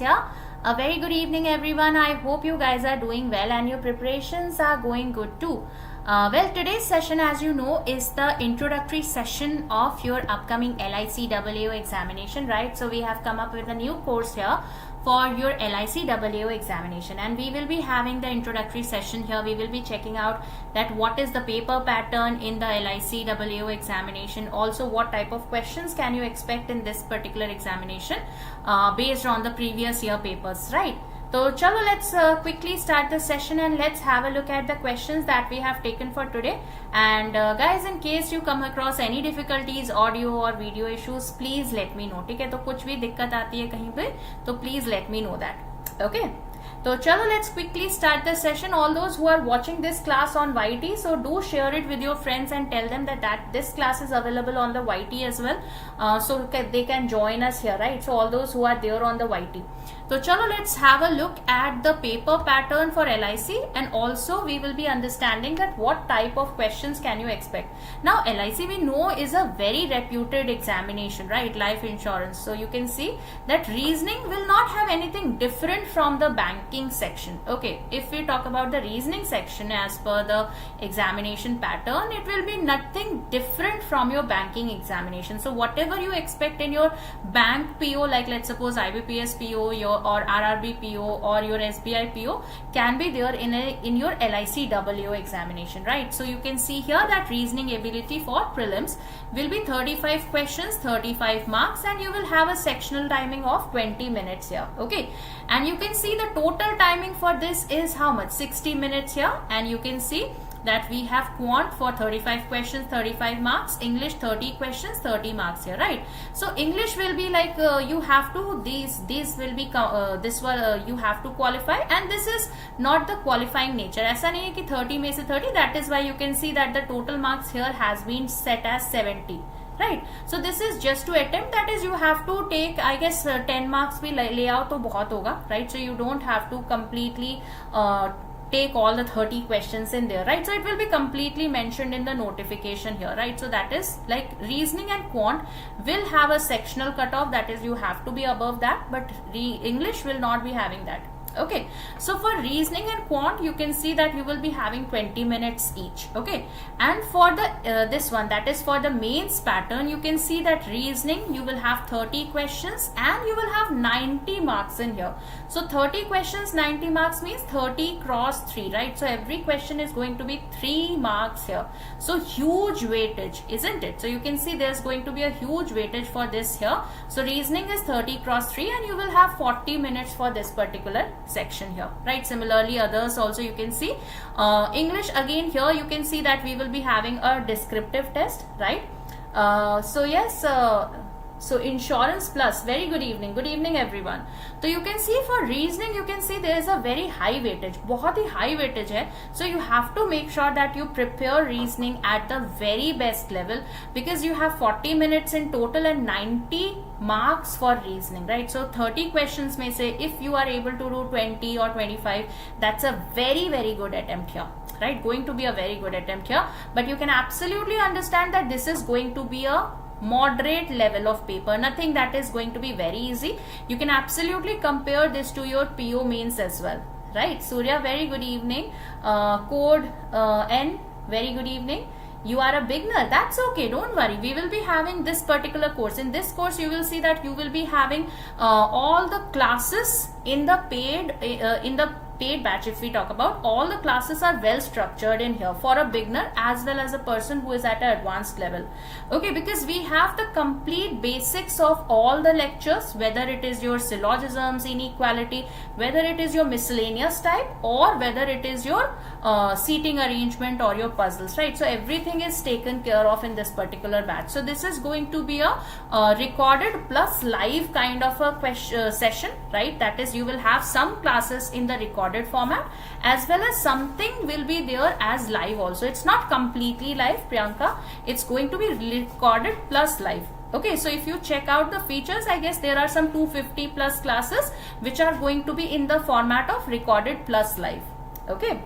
here. A very good evening everyone. I hope you guys are doing well and your preparations are going good too. Well, today's session, as you know, is the introductory session of your upcoming LIC AAO examination, right? So we have come up with a new course here for your LIC AAO examination, and we will be having the introductory session here. We will be checking out that what is the paper pattern in the LIC AAO examination, also what type of questions can you expect in this particular examination based on the previous year papers, right? So chalo, let's quickly start the session and let's have a look at the questions that we have taken for today. And guys, in case you come across any difficulties, audio or video issues, please let me know. ठीक है, तो कुछ भी दिक्कत आती है कहीं पे तो please let me know that. Okay. So chalo, let's quickly start the session. All those who are watching this class on YT, so do share it with your friends and tell them that this class is available on the YT as well, so they can join us here, right? So all those who are there on the YT. So chalo, let's have a look at the paper pattern for LIC, and also we will be understanding that what type of questions can you expect. Now LIC we know is a very reputed examination, right? Life insurance. So you can see that reasoning will not have anything different from the banking section. Okay, if we talk about the reasoning section as per the examination pattern, it will be nothing different from your banking examination. So whatever you expect in your bank PO, like let's suppose IBPS PO, or RRB PO or your SBI PO, can be there in your LIC AAO examination, right? So you can see here that reasoning ability for prelims will be 35 questions, 35 marks, and you will have a sectional timing of 20 minutes here. Okay, and you can see the total timing for this is how much? 60 minutes here, and you can see that we have quant for 35 questions, 35 marks, English 30 questions, 30 marks here, right? So English will be like you have to, these will be this one you have to qualify, and this is not the qualifying nature. ऐसा नहीं है कि 30 में से 30, that is why you can see that the total marks here has been set as 70. Right, so this is just to attempt, that is you have to take, I guess 10 marks भी ले आओ तो बहुत होगा, right? So you don't have to completely take all the 30 questions in there, right? So it will be completely mentioned in the notification here, right? So that is like reasoning and quant will have a sectional cutoff, that is you have to be above that, but English will not be having that. Okay, so for reasoning and quant you can see that you will be having 20 minutes each. Okay, and for the this one, that is for the mains pattern, you can see that reasoning you will have 30 questions and you will have 90 marks in here. So 30 questions, 90 marks means 30 cross 3, right? So every question is going to be 3 marks here. So huge weightage, isn't it? So you can see there's going to be a huge weightage for this here. So reasoning is 30 cross 3 and you will have 40 minutes for this particular section here, right? Similarly others also you can see. English again here you can see that we will be having a descriptive test, right? So yes, so insurance plus, very good evening everyone. So you can see for reasoning you can see there is a very high weightage, बहुत ही high weightage है. So you have to make sure that you prepare reasoning at the very best level, because you have 40 minutes in total and 90 marks for reasoning, right? So 30 questions may say if you are able to do 20 or 25, that's a very good attempt here, right? Going to be a very good attempt here, but you can absolutely understand that this is going to be a moderate level of paper, nothing that is going to be very easy. You can absolutely compare this to your PO mains as well, right? Surya, very good evening. Code N, very good evening. You are a beginner, that's okay, don't worry. We will be having this particular course. In this course you will see that you will be having all the classes in the paid batch. If we talk about, all the classes are well structured in here for a beginner as well as a person who is at an advanced level. Okay, because we have the complete basics of all the lectures, whether it is your syllogisms, inequality, whether it is your miscellaneous type, or whether it is your seating arrangement or your puzzles, right? So everything is taken care of in this particular batch. So this is going to be a recorded plus live kind of a session, right? That is, you will have some classes in the recorded format as well as something will be there as live also. It's not completely live, Priyanka. It's going to be recorded plus live. Okay, so if you check out the features, I guess there are some 250 plus classes which are going to be in the format of recorded plus live. Okay,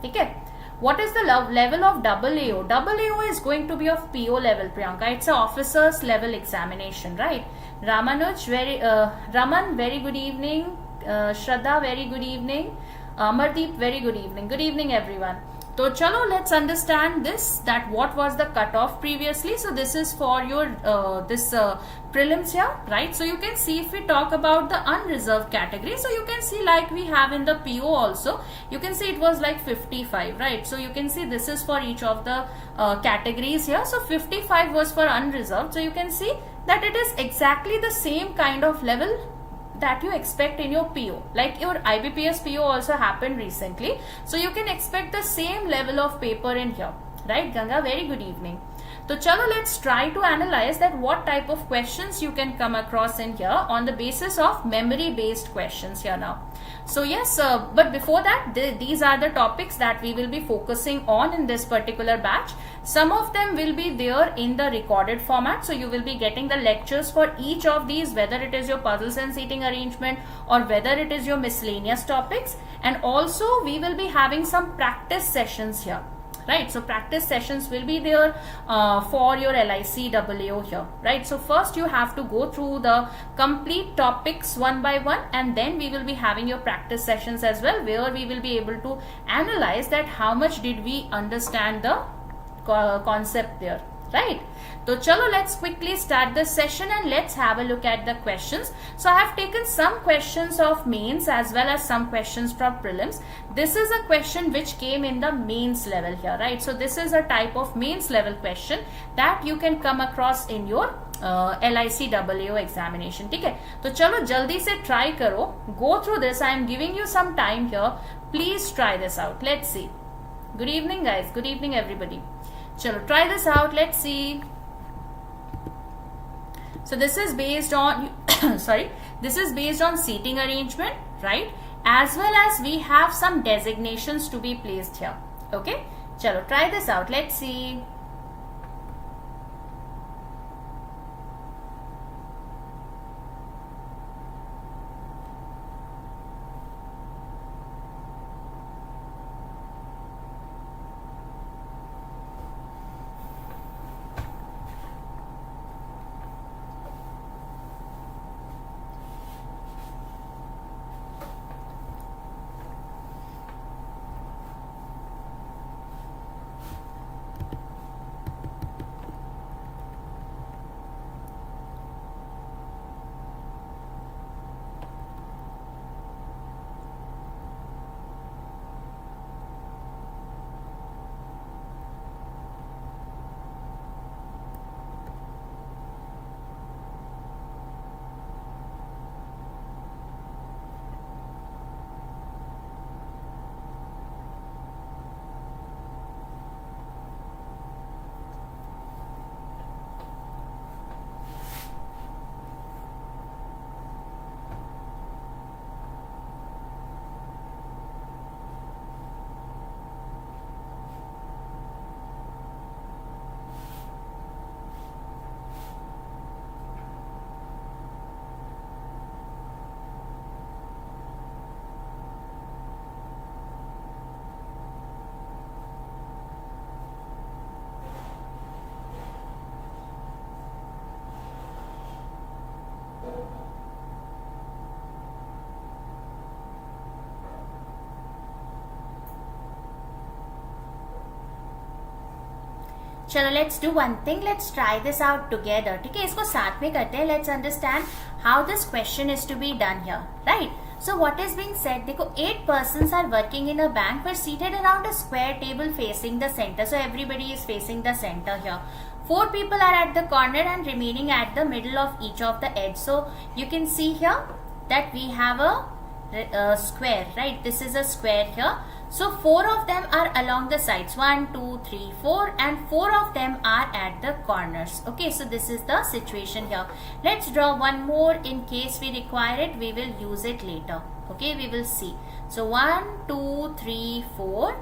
okay. What is the level of AAO? AAO is going to be of PO level, Priyanka. It's an officer's level examination, right? Ramanuj, Raman, very good evening. Shraddha, very good evening. Amardeep, very good evening. Good evening, everyone. So chalo, let's understand this, that what was the cutoff previously. So this is for your prelims here, right? So you can see, if we talk about the unreserved category, so you can see like we have in the PO also, you can see it was like 55, right? So you can see this is for each of the categories here. So 55 was for unreserved. So you can see that it is exactly the same kind of level that you expect in your PO. Like your IBPS PO also happened recently. So you can expect the same level of paper in here. Right, Ganga? Very good evening. So chalo, let's try to analyze that what type of questions you can come across in here on the basis of memory based questions here now. So yes, but before that, these are the topics that we will be focusing on in this particular batch. Some of them will be there in the recorded format. So you will be getting the lectures for each of these, whether it is your puzzles and seating arrangement or whether it is your miscellaneous topics. And also we will be having some practice sessions here. Right, so practice sessions will be there for your LIC AAO here, right? So first you have to go through the complete topics one by one, and then we will be having your practice sessions as well, where we will be able to analyze that how much did we understand the concept there, right? So chalo, let's quickly start this session and let's have a look at the questions. So I have taken some questions of mains as well as some questions from prelims. This is a question which came in the mains level here, right? So this is a type of mains level question that you can come across in your LIC AAO examination. Okay? So chalo, jaldi se try karo. Go through this. I am giving you some time here. Please try this out. Let's see. Good evening, guys. Good evening, everybody. Chalo, try this out. Let's see. So this is based on this is based on seating arrangement, right? As well as we have some designations to be placed here. Okay, chalo, try this out. Let's see. चलो, let's do one thing. Let's try this out together. ठीक है, इसको साथ में करते हैं. Let's understand how this question is to be done here, right? So what is being said? देखो, 8 persons are working in a bank. We're seated around a square table facing the center. So everybody is facing the center here. 4 people are at the corner and remaining at the middle of each of the edge. So you can see here that we have a square, right? This is a square here. So 4 of them are along the sides, 1, 2, 3, 4, and 4 of them are at the corners. Okay, so this is the situation here. Let's draw one more in case we require it. We will use it later. Okay, we will see. So 1, 2, 3, 4,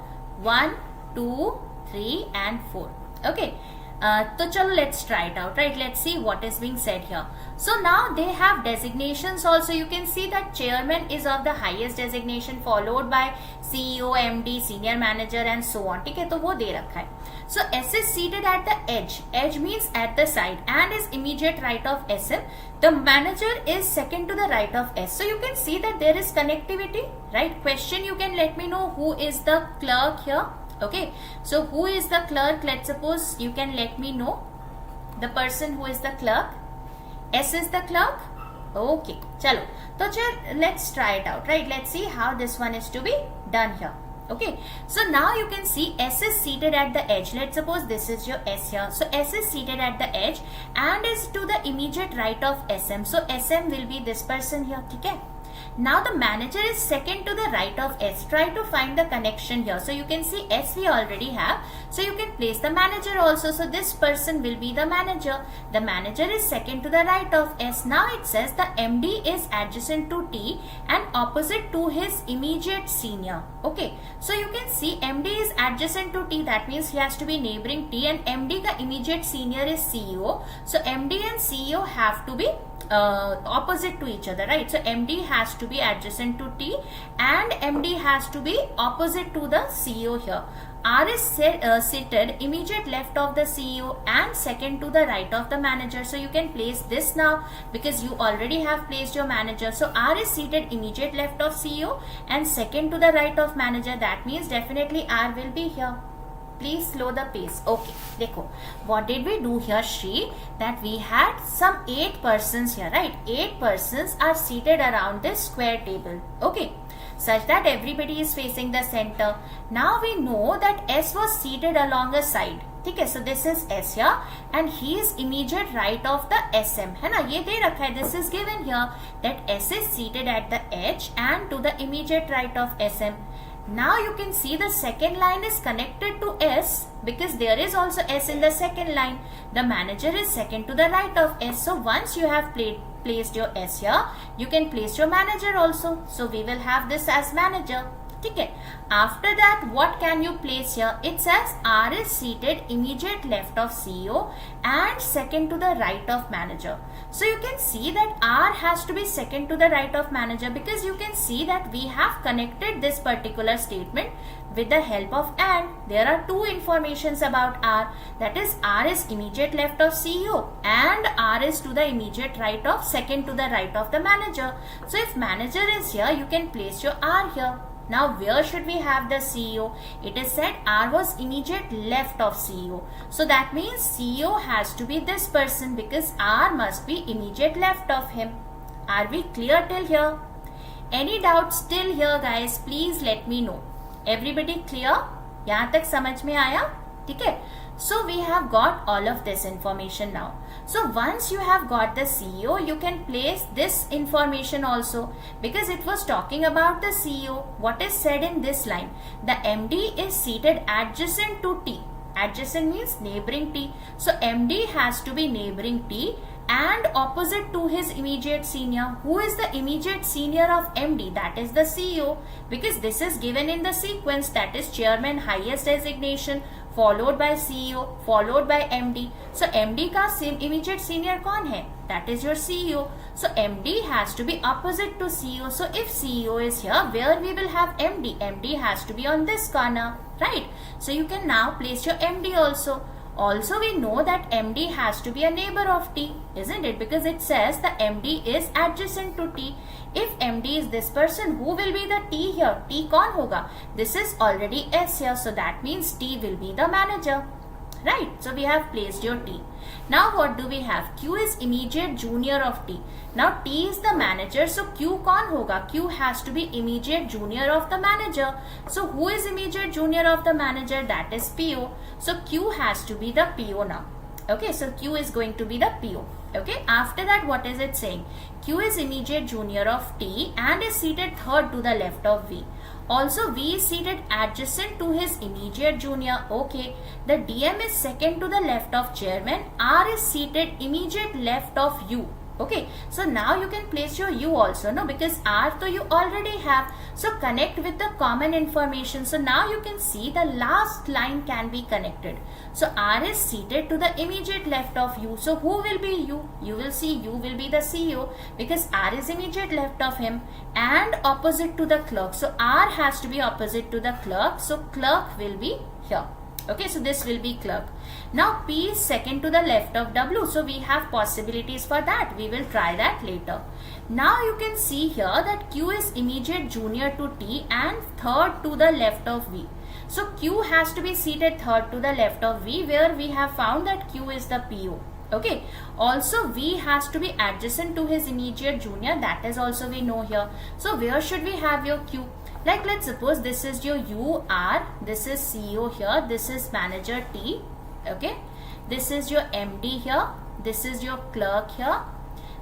1, 2, 3, and 4. Okay. So chalo, let's try it out, right? Let's see what is being said here. So now they have designations also. You can see that chairman is of the highest designation, followed by CEO, MD, senior manager, and so on. ठीक है, तो वो दे रखा है. So S is seated at the edge. Edge means at the side and is immediate right of SM. The manager is second to the right of S. So you can see that there is connectivity, right? Question, you can let me know who is the clerk here. Okay, so who is the clerk? Let's suppose you can let me know the person who is the clerk. S is the clerk. Okay, chalo. So let's try it out, right? Let's see how this one is to be done here. Okay, so now you can see S is seated at the edge. Let's suppose this is your S here. So S is seated at the edge and is to the immediate right of SM. So SM will be this person here. Okay. Now the manager is second to the right of S. Try to find the connection here. So you can see S we already have. So you can place the manager also. So this person will be the manager. The manager is second to the right of S. Now it says the MD is adjacent to T and opposite to his immediate senior. Okay. So you can see MD is adjacent to T. That means he has to be neighboring T, and MD ka immediate senior is CEO. So MD and CEO have to be opposite to each other, right? So MD has to be adjacent to T and MD has to be opposite to the CEO here. R is seated immediate left of the CEO and second to the right of the manager. So you can place this now because you already have placed your manager. So R is seated immediate left of CEO and second to the right of manager. That means definitely R will be here. Please slow the pace. Okay, देखो, what did we do here, Shri? That we had some 8 persons here, right? 8 persons are seated around this square table. Okay, such that everybody is facing the center. Now we know that S was seated along a side. Okay, so this is S here and he is immediate right of the SM. है ना? ये दे रखा है. This is given here that S is seated at the edge and to the immediate right of SM. Now you can see the second line is connected to S because there is also S in the second line. The manager is second to the right of S. So once you have placed your S here, you can place your manager also. So we will have this as manager. Okay. After that, what can you place here? It says R is seated immediate left of CEO and second to the right of manager. So you can see that R has to be second to the right of manager because you can see that we have connected this particular statement with the help of and. There are 2 informations about R. That is R is immediate left of CEO and R is to the immediate right of second to the right of the manager. So if manager is here, you can place your R here. Now where should we have the CEO? It is said R was immediate left of CEO. So that means CEO has to be this person because R must be immediate left of him. Are we clear till here? Any doubts still here, guys? Please let me know. Everybody clear? यहाँ तक समझ में आया? ठीक है? So we have got all of this information now. So once you have got the CEO, you can place this information also because it was talking about the CEO. What is said in this line? The MD is seated adjacent to T. Adjacent means neighboring T. So MD has to be neighboring T and opposite to his immediate senior. Who is the immediate senior of MD? That is the CEO because this is given in the sequence, that is chairman highest designation followed by CEO followed by MD. So MD का immediate senior कौन है? That is your CEO. So MD has to be opposite to CEO. So if CEO is here, where we will have MD? MD has to be on this corner, right? So you can now place your MD also. Also we know that MD has to be a neighbor of T, isn't it? Because it says the MD is adjacent to T. If MD is this person, who will be the T here? T कौन होगा? This is already S here, so that means T will be the manager, right? So we have placed your T. Now what do we have? Q is immediate junior of T. Now T is the manager, so Q कौन होगा? Q has to be immediate junior of the manager. So who is immediate junior of the manager? That is PO. So Q has to be the PO now. Okay, so Q is going to be the PO. Okay, after that what is it saying? Q is immediate junior of T and is seated third to the left of V. Also V is seated adjacent to his immediate junior. Okay, the DM is second to the left of chairman. R is seated immediate left of U. Okay, so now you can place your U also, no, because R to you already have. So connect with the common information. So now you can see the last line can be connected. So R is seated to the immediate left of U. So who will be U? You will see U will be the CEO because R is immediate left of him and opposite to the clerk. So R has to be opposite to the clerk. So clerk will be here. Okay, so this will be clerk. Now P is second to the left of W, so we have possibilities for that. We will try that later. Now you can see here that Q is immediate junior to T and third to the left of V. So Q has to be seated third to the left of V, where we have found that Q is the PO. Okay, also V has to be adjacent to his immediate junior, that is also we know here. So where should we have your Q? Like let's suppose this is your UR, this is CEO here, this is manager T, okay, this is your MD here, this is your clerk here,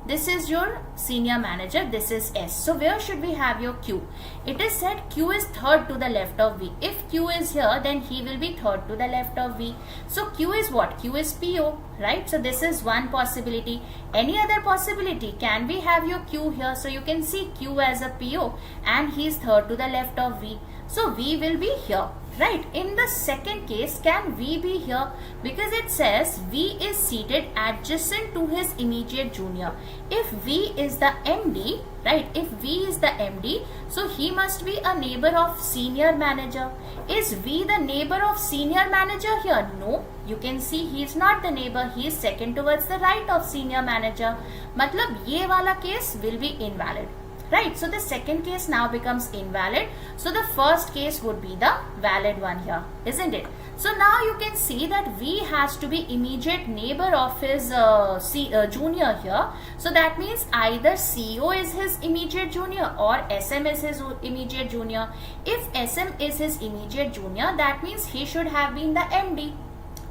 this is your senior manager, this is S. So where should we have your Q? It is said Q is third to the left of V. If Q is here, then he will be third to the left of V. So Q is what? Q is PO, right? So this is one possibility. Any other possibility? Can we have your Q here? So you can see Q as a PO and he is third to the left of V. So V will be here, right? In the second case, can V be here? Because it says V is seated adjacent to his immediate junior. If V is the MD, right? If V is the MD, so he must be a neighbor of senior manager. Is V the neighbor of senior manager here? No. You can see he is not the neighbor. He is second towards the right of senior manager. Matlab ye wala case will be invalid. Right, so the second case now becomes invalid. So the first case would be the valid one here, isn't it? So now you can see that V has to be immediate neighbor of his junior here. So that means either CO is his immediate junior or SM is his immediate junior. If SM is his immediate junior, that means he should have been the MD.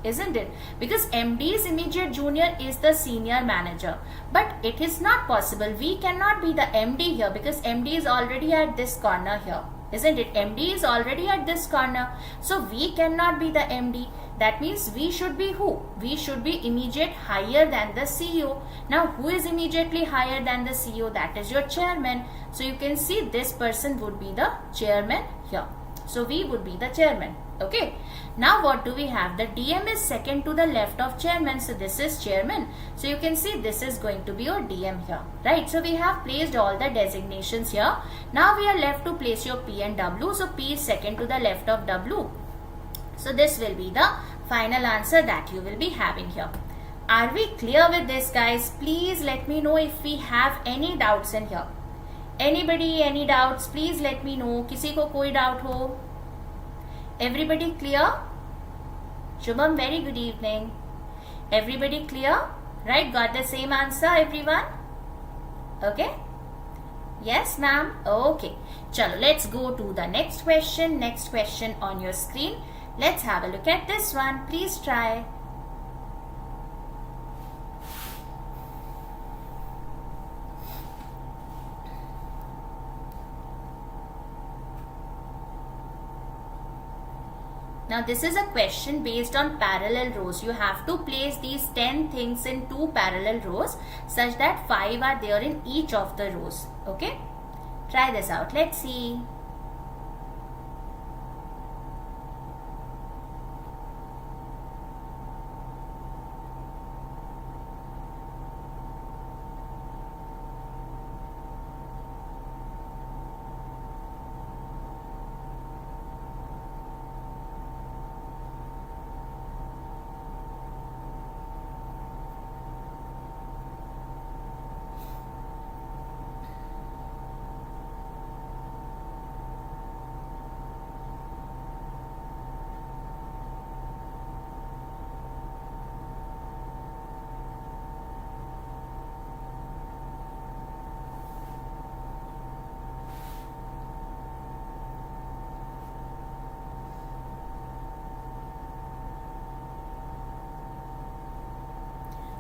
Isn't it? Because MD's immediate junior is the senior manager. But it is not possible. We cannot be the MD here because MD is already at this corner here. Isn't it? MD is already at this corner. So we cannot be the MD. That means we should be who? We should be immediate higher than the CEO. Now who is immediately higher than the CEO? That is your chairman. So you can see this person would be the chairman here. So we would be the chairman. Okay. Now what do we have? The DM is second to the left of chairman. So this is chairman. So you can see this is going to be your DM here. Right. So we have placed all the designations here. Now we are left to place your P and W. So P is second to the left of W. So this will be the final answer that you will be having here. Are we clear with this, guys? Please let me know if we have any doubts in here. Anybody, any doubts? Please let me know. किसी को कोई doubt हो? Everybody clear? Shubham, very good evening. Everybody clear? Right? Got the same answer, everyone? Okay? Yes, ma'am? Okay. Chalo, let's go to the next question. Next question on your screen. Let's have a look at this one. Please try. Now this is a question based on parallel rows. You have to place these 10 things in 2 parallel rows such that 5 are there in each of the rows. Okay? Try this out. Let's see.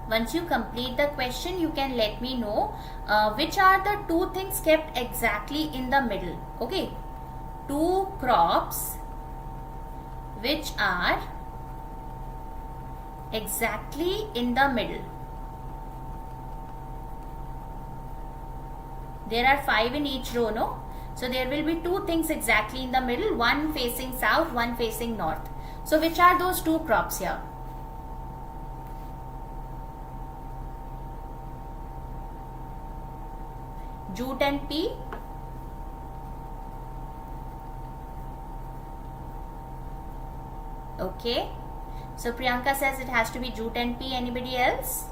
Once you complete the question, you can let me know which are the 2 things kept exactly in the middle. Okay, 2 crops which are exactly in the middle. There are 5 in each row, no? So there will be 2 things exactly in the middle, one facing south, one facing north. So which are those 2 crops here? Jute and pea. Okay. So Priyanka says it has to be jute and pea. Anybody else?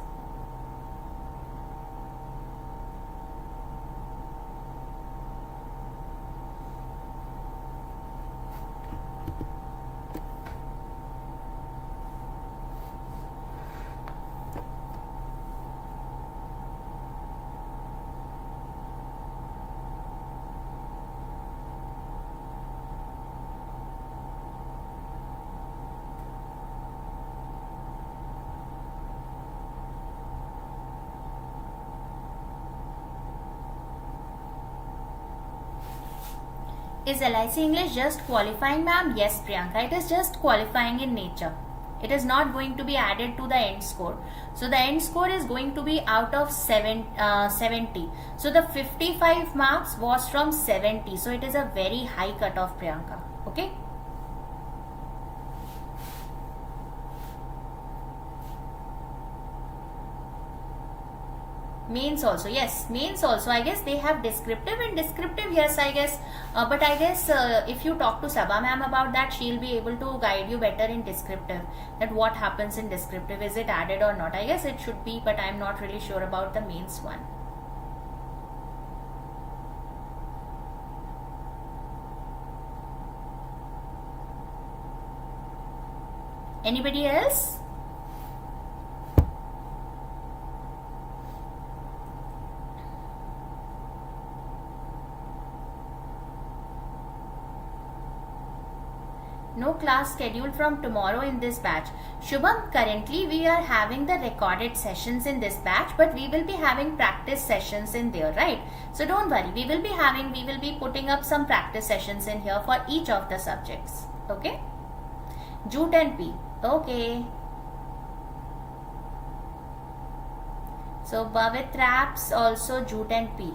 Is LIC English just qualifying, ma'am? Yes, Priyanka, it is just qualifying in nature. It is not going to be added to the end score. So the end score is going to be out of 70. So the 55 marks was from 70. So it is a very high cutoff, Priyanka. Okay. Mains also, yes, mains also. I guess they have descriptive and descriptive, yes, I guess. But I guess if you talk to Sabha ma'am about that, she'll be able to guide you better in descriptive. That what happens in descriptive, is it added or not? I guess it should be, but I'm not really sure about the mains one. Anybody else? No class scheduled from tomorrow in this batch. Shubham, currently we are having the recorded sessions in this batch, but we will be having practice sessions in there, right? So don't worry, we will be putting up some practice sessions in here for each of the subjects. Okay? Jute and P. Okay. So Bhavit Raps also jute and P.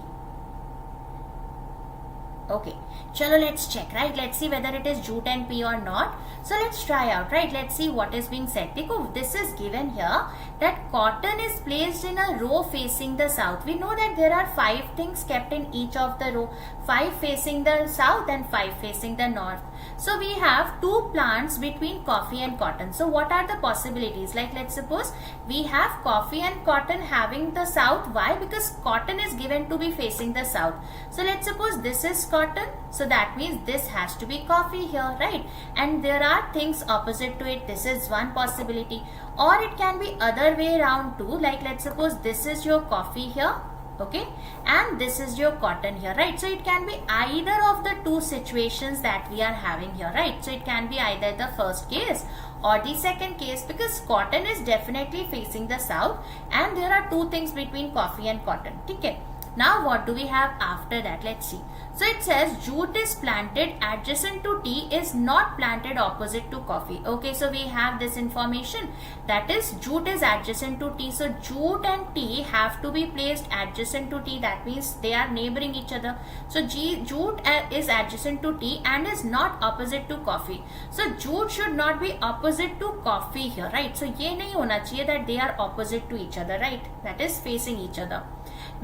Okay, chalo, let's check, right? Let's see whether it is jute and pea or not. So let's try out, right? Let's see what is being said. Because this is given here that cotton is placed in a row facing the south. We know that there are 5 things kept in each of the row, 5 facing the south and 5 facing the north. So we have 2 plants between coffee and cotton. So what are the possibilities? Like, let's suppose we have coffee and cotton having the south. Why? Because cotton is given to be facing the south. So let's suppose this is cotton. So that means this has to be coffee here, right? And there are things opposite to it. This is one possibility. Or it can be other way around too. Like, let's suppose this is your coffee here. Okay, and this is your cotton here, right? So it can be either of the 2 situations that we are having here, right? So it can be either the first case or the second case, because cotton is definitely facing the south and there are 2 things between coffee and cotton. Okay. Now what do we have after that? Let's see. So it says jute is planted adjacent to tea, is not planted opposite to coffee. Okay, so we have this information, that is jute is adjacent to tea. So jute and tea have to be placed adjacent to tea. That means they are neighboring each other. So jute is adjacent to tea and is not opposite to coffee. So jute should not be opposite to coffee here, right? So ye nahi hona chahiye that they are opposite to each other, right? That is facing each other.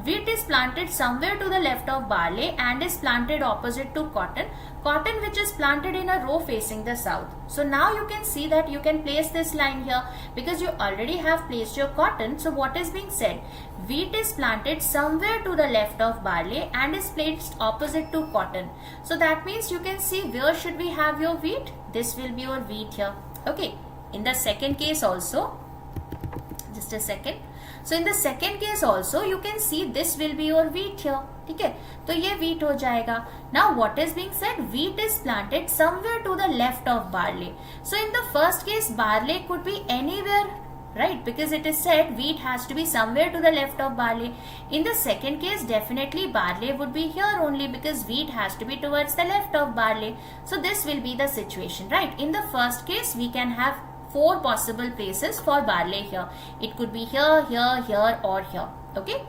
Wheat is planted somewhere to the left of barley and is planted opposite to cotton. Cotton which is planted in a row facing the south. So now you can see that you can place this line here because you already have placed your cotton. So what is being said? Wheat is planted somewhere to the left of barley and is placed opposite to cotton. So that means you can see where should we have your wheat? This will be your wheat here. Okay. In the second case also, just a second. So in the second case also you can see this will be your wheat here. Okay, तो ये wheat हो जाएगा. Now what is being said? Wheat is planted somewhere to the left of barley. So in the first case barley could be anywhere, right? Because it is said wheat has to be somewhere to the left of barley. In the second case definitely barley would be here only because wheat has to be towards the left of barley. So this will be the situation, right? In the first case we can have 4 possible places for barley here. It could be here, here, here or here. Okay.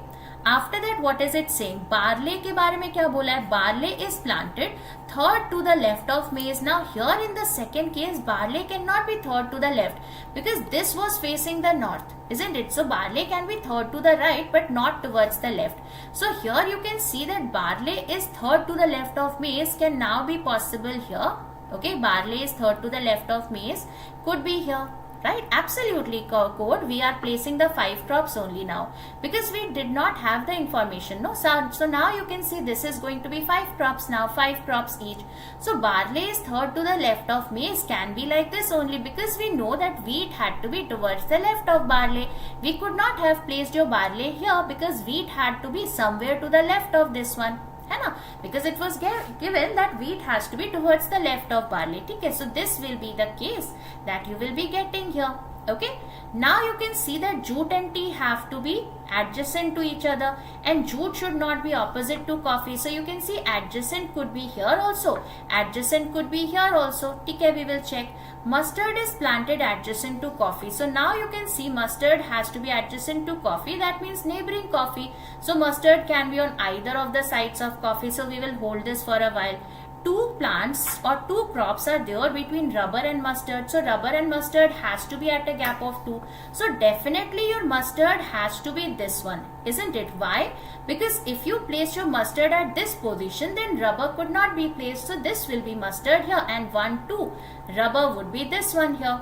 After that what is it saying? Barley के बारे में क्या बोला है? Barley is planted third to the left of maize. Now here in the second case barley cannot be third to the left because this was facing the north, isn't it? So barley can be third to the right but not towards the left. So here you can see that barley is third to the left of maize can now be possible here. Okay, barley is third to the left of maize, could be here. Right, absolutely code. We are placing the 5 crops only now because we did not have the information. No, so now you can see this is going to be 5 crops now, 5 crops each. So barley is third to the left of maize can be like this only because we know that wheat had to be towards the left of barley. We could not have placed your barley here because wheat had to be somewhere to the left of this one. है ना, because it was given that wheat has to be towards the left of barley. ठीक है, so this will be the case that you will be getting here. Okay, now you can see that jute and tea have to be adjacent to each other and jute should not be opposite to coffee. So you can see adjacent could be here also, adjacent could be here also. ठीक है, we will check. Mustard is planted adjacent to coffee. So now you can see mustard has to be adjacent to coffee. That means neighboring coffee. So mustard can be on either of the sides of coffee. So we will hold this for a while. 2 plants or 2 crops are there between rubber and mustard. So rubber and mustard has to be at a gap of 2. So definitely your mustard has to be this one, isn't it? Why? Because if you place your mustard at this position, then rubber could not be placed. So this will be mustard here and 1, 2. Rubber would be this one here.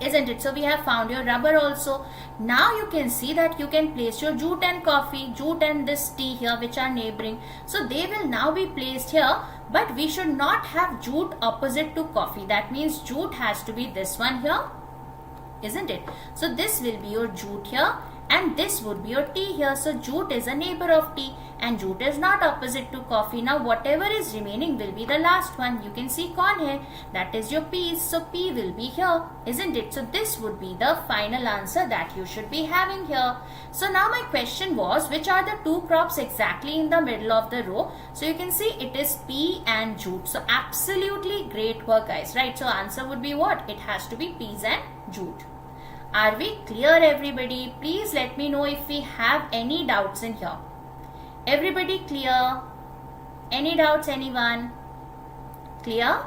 Isn't it? So we have found your rubber also. Now you can see that you can place your jute and coffee, jute and this tea here which are neighboring. So they will now be placed here, but we should not have jute opposite to coffee. That means jute has to be this one here, isn't it? So this will be your jute here and this would be your tea here. So jute is a neighbor of tea and jute is not opposite to coffee. Now whatever is remaining will be the last one. You can see corn here, that is your peas. So pea will be here, isn't it? So this would be the final answer that you should be having here. So now my question was, which are the 2 crops exactly in the middle of the row? So you can see it is pea and jute. So absolutely great work guys, right? So answer would be what? It has to be peas and jute. Are we clear everybody? Please let me know if we have any doubts in here. Everybody clear? Any doubts, anyone? Clear?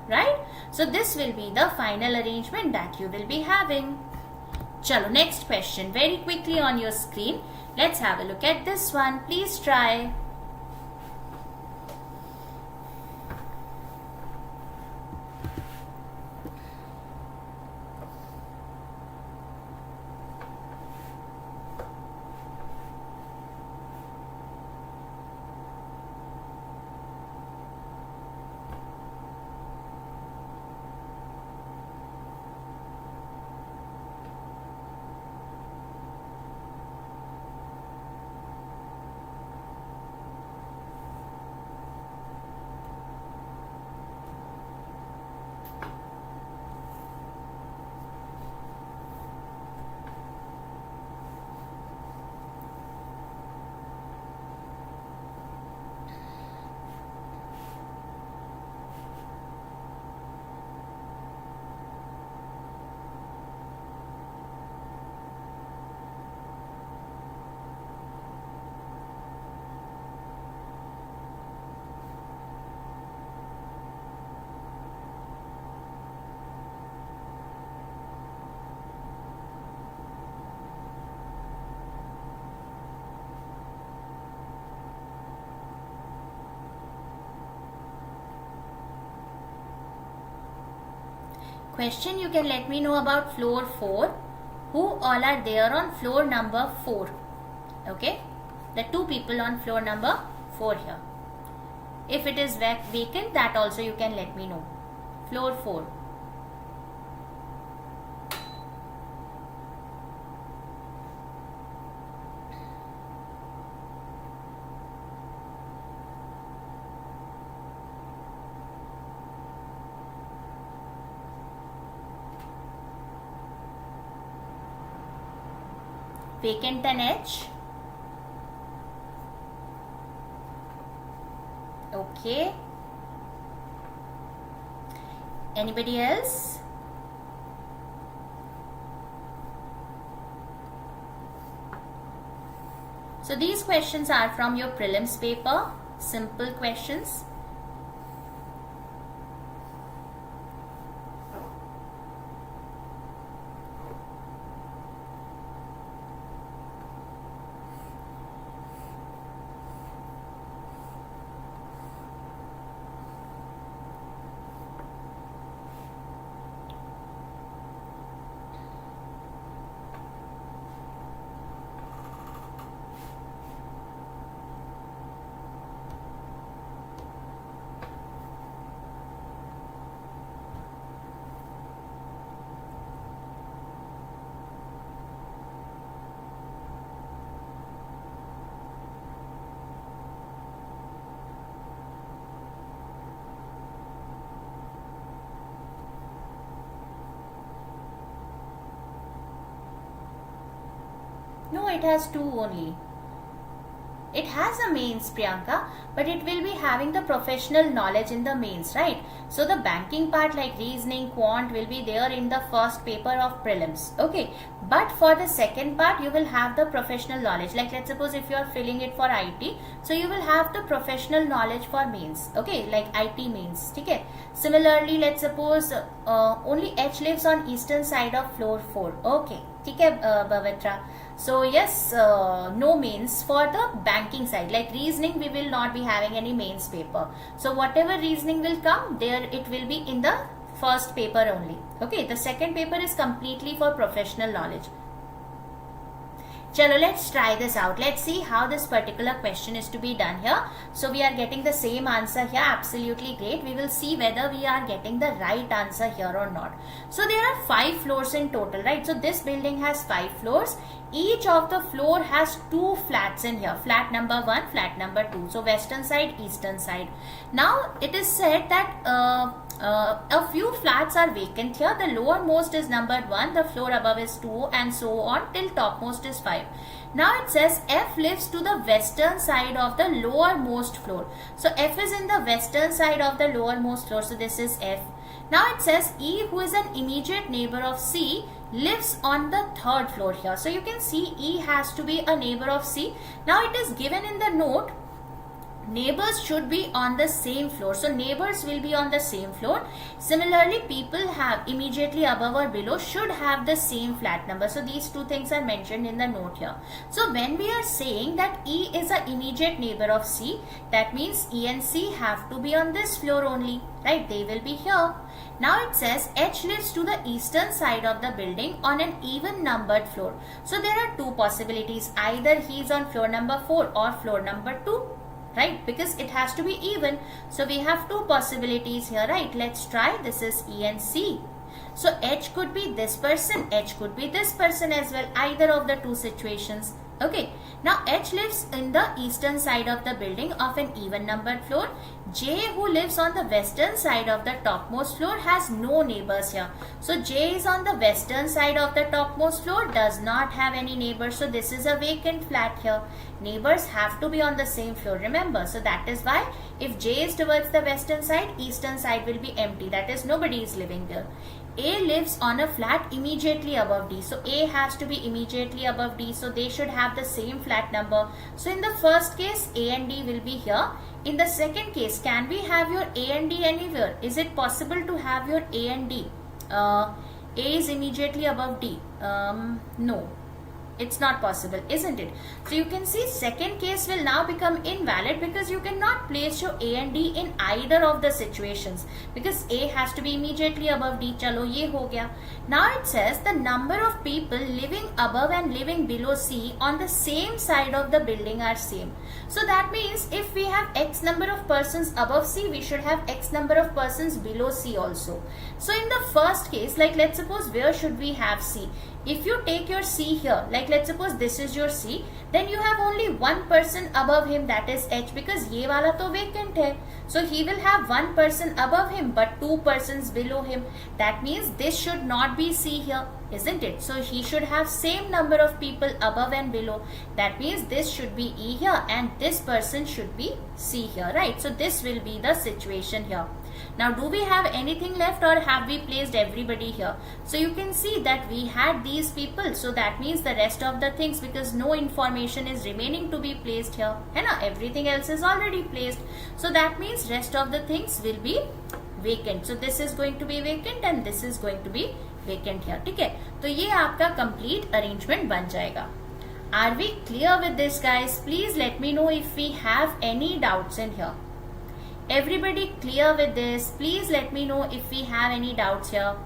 Right? So this will be the final arrangement that you will be having. Chalo, next question. Very quickly on your screen. Let's have a look at this one. Please try. Question, you can let me know about floor 4. Who all are there on floor number 4? Okay, the 2 people on floor number 4 here. If it is vacant, that also you can let me know. Floor 4. Vacant and H. Okay. Anybody else? So these questions are from your prelims paper, simple questions. it has 2 only? It has a mains, Priyanka, but it will be having the professional knowledge in the mains, right? So the banking part like reasoning, quant will be there in the first paper of prelims. Okay, but for the second part you will have the professional knowledge. Like let's suppose if you are filling it for IT, so you will have the professional knowledge for mains. Okay, like IT mains. Okay. Similarly, let's suppose only H lives on eastern side of floor 4. Okay, okay, Bhavitra. So yes, no mains for the banking side. Like reasoning, we will not be having any mains paper. So whatever reasoning will come there, it will be in the first paper only. Okay, the second paper is completely for professional knowledge. Chalo, let's try this out. Let's see how this particular question is to be done here. So we are getting the same answer here. Absolutely great. We will see whether we are getting the right answer here or not. So there are 5 floors in total, right? So this building has 5 floors. Each of the floor has 2 flats in here. Flat number 1, flat number 2. So western side, eastern side. Now it is said that a few flats are vacant here. The lowermost is numbered 1, the floor above is 2, and so on till topmost is 5. Now it says F lives to the western side of the lowermost floor. So F is in the western side of the lowermost floor. So this is F. Now it says E, who is an immediate neighbor of C, lives on the 3rd floor here. So you can see E has to be a neighbor of C. Now it is given in the note neighbors should be on the same floor. So neighbors will be on the same floor. Similarly, people have immediately above or below should have the same flat number. So these 2 things are mentioned in the note here. So when we are saying that E is an immediate neighbor of C, that means E and C have to be on this floor only, right? They will be here. Now it says H lives to the eastern side of the building on an even numbered floor. So there are 2 possibilities. Either he is on floor number 4 or floor number 2. Right, because it has to be even. So we have 2 possibilities here, right? Let's try. This is E and C. So H could be this person, H could be this person as well, either of the 2 situations. Okay, now H lives in the eastern side of the building of an even numbered floor. J, who lives on the western side of the topmost floor, has no neighbors here. So J is on the western side of the topmost floor, does not have any neighbors. So this is a vacant flat here. Neighbors have to be on the same floor, remember. So that is why if J is towards the western side, eastern side will be empty. That is, nobody is living there. A lives on a flat immediately above D. So A has to be immediately above D. So they should have the same flat number. So in the first case, A and D will be here. In the second case, can we have your A and D anywhere? Is it possible to have your A and D? A is immediately above D. No. It's not possible, isn't it? So you can see second case will now become invalid because you cannot place your A and D in either of the situations because A has to be immediately above D. Chalo, ye ho gaya. Now it says the number of people living above and living below C on the same side of the building are same. So that means if we have X number of persons above C, we should have X number of persons below C also. So in the first case, like let's suppose where should we have C? If you take your C here, like let's suppose this is your C, then you have only 1 person above him, that is H, because ye wala to vacant hai. So he will have 1 person above him but 2 persons below him. That means this should not be C here, isn't it? So he should have same number of people above and below. That means this should be E here and this person should be C here, right? So this will be the situation here. Now do we have anything left or have we placed everybody here? So you can see that we had these people. So that means the rest of the things, because no information is remaining to be placed here. Everything else is already placed. So that means rest of the things will be vacant. So this is going to be vacant and this is going to be vacant here. Okay? So ये आपका complete arrangement बन जाएगा. Are we clear with this, guys? Please let me know if we have any doubts in here. Everybody clear with this? Please let me know if we have any doubts here.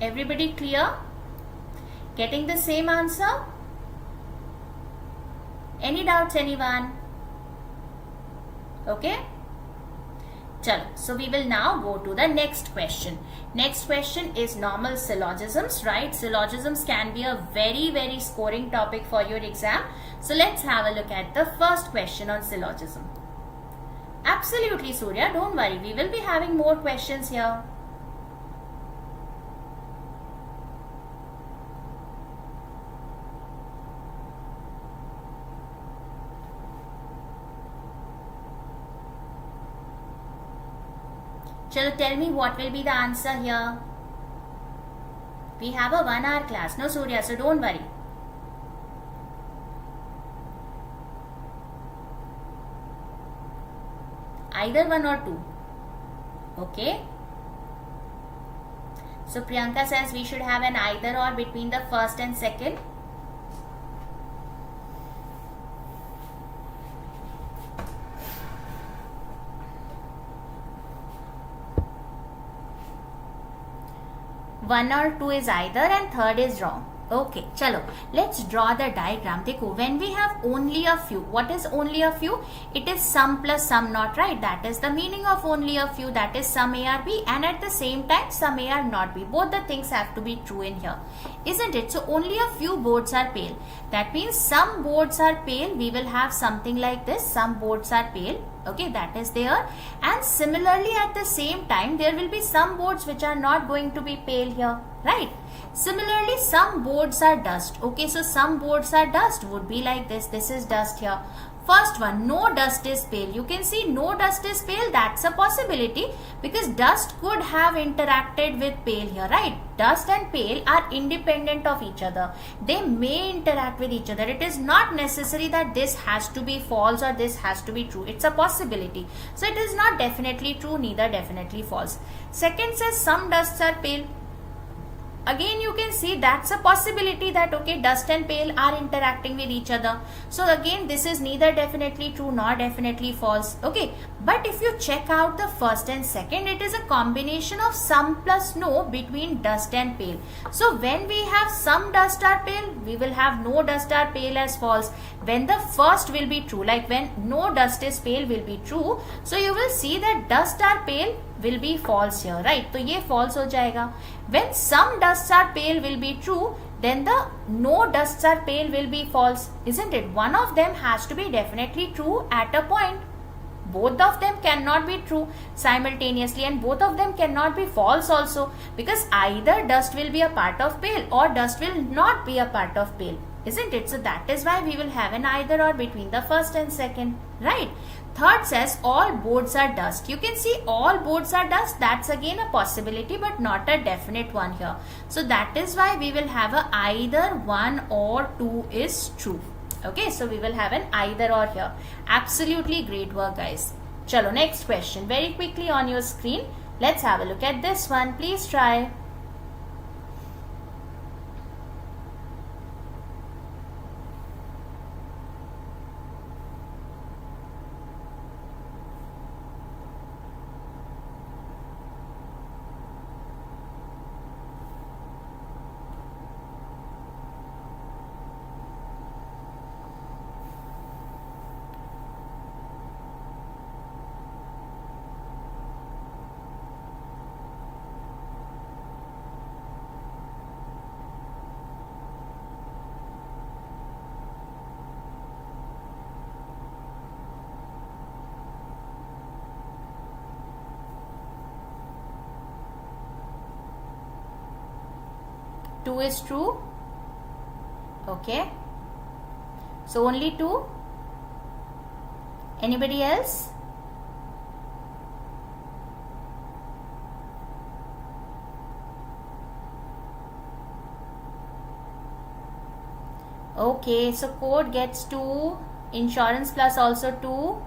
Everybody clear? Getting the same answer? Any doubts, anyone? Okay? Chalo. So we will now go to the next question. Next question is normal syllogisms, right? Syllogisms can be a very, very scoring topic for your exam. So let's have a look at the first question on syllogism. Absolutely, Surya. Don't worry. We will be having more questions here. Chalo, tell me what will be the answer here. We have a 1 hour class. No, Surya, so don't worry. Either 1 or 2. Okay. So Priyanka says we should have an either or between the first and second. One or two is either and third is wrong. Okay, chalo, let's draw the diagram. Dekho, when we have only a few, what is only a few? It is sum plus sum not, right? That is the meaning of only a few. That is sum A or B, and at the same time sum A or not B. Both the things have to be true in here, isn't it? So only a few boards are pale. That means some boards are pale. We will have something like this. Some boards are pale. Okay, that is there. And similarly at the same time there will be some boards which are not going to be pale here, right? Similarly some boards are dust. Okay, so some boards are dust would be like this. This is dust here. First one, no dust is pale. You can see no dust is pale. That's a possibility because dust could have interacted with pale here, right? Dust and pale are independent of each other. They may interact with each other. It is not necessary that this has to be false or this has to be true. It's a possibility. So it is not definitely true, neither definitely false. Second says some dusts are pale. Again you can see that's a possibility that okay, dust and pale are interacting with each other. So again this is neither definitely true nor definitely false. Okay, but if you check out the first and second, it is a combination of some plus no between dust and pale. So when we have some dust are pale, we will have no dust are pale as false. When the first will be true, like when no dust is pale will be true, so you will see that dust are pale will be false here, right? So ye false ho jayega. When some dusts are pale will be true, then the no dusts are pale will be false, isn't it? One of them has to be definitely true at a point. Both of them cannot be true simultaneously and both of them cannot be false also, because either dust will be a part of pale or dust will not be a part of pale, isn't it? So that is why we will have an either or between the first and second, right? Third says all boards are dust. You can see all boards are dust. That's again a possibility but not a definite one here. So that is why we will have a either 1 or 2 is true. Okay, so we will have an either or here. Absolutely great work, guys. Chalo, next question. Very quickly on your screen. Let's have a look at this one. Please try. Two is true. Okay. So only 2. Anybody else? Okay, so code gets 2. Insurance plus also 2.